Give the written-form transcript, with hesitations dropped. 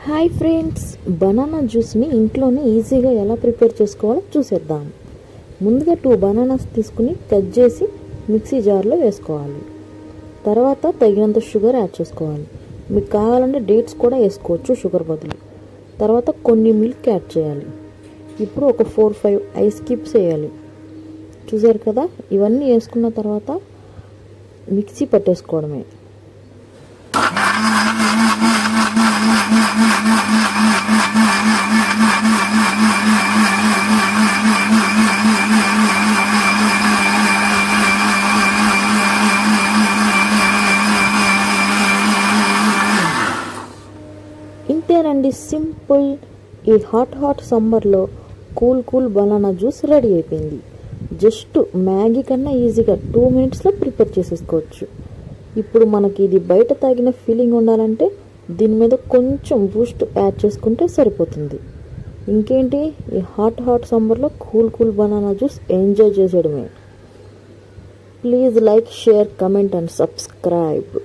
Hi friends, banana జ్యూస్ని ఇంట్లోనే ఈజీగా ఎలా ప్రిపేర్ చేసుకోవాలో చూసేద్దాం. ముందుగా 2 బనానాస్ తీసుకుని కట్ చేసి మిక్సీ జార్లో వేసుకోవాలి. తర్వాత తగినంత షుగర్ యాడ్ చేసుకోవాలి. మీకు కావాలంటే డేట్స్ కూడా వేసుకోవచ్చు షుగర్ బదులు. తర్వాత కొన్ని మిల్క్ యాడ్ చేయాలి. ఇప్పుడు ఒక 4-5 ఐస్ క్యూబ్స్ వేయాలి. చూసారు కదా, ఇవన్నీ వేసుకున్న తర్వాత మిక్సీ పట్టేసుకోవడమే. ఇంతేనండి, సింపుల్. ఈ హాట్ సమ్మర్లో కూల్ బనానా జ్యూస్ రెడీ అయిపోయింది. జస్ట్ మ్యాగీ కన్నా ఈజీగా 2 మినిట్స్లో ప్రిపేర్ చేసేసుకోవచ్చు. ఇప్పుడు మనకి ఇది బయట తాగిన ఫీలింగ్ ఉండాలంటే దీని మీద కొంచెం బూస్ట్ యాడ్ చేసుకుంటే సరిపోతుంది. ఇంకేంటి, ఈ హాట్ సమ్మర్లో కూల్ బనానా జ్యూస్ ఎంజాయ్ చేసేయడమే. Please like, share, comment and subscribe.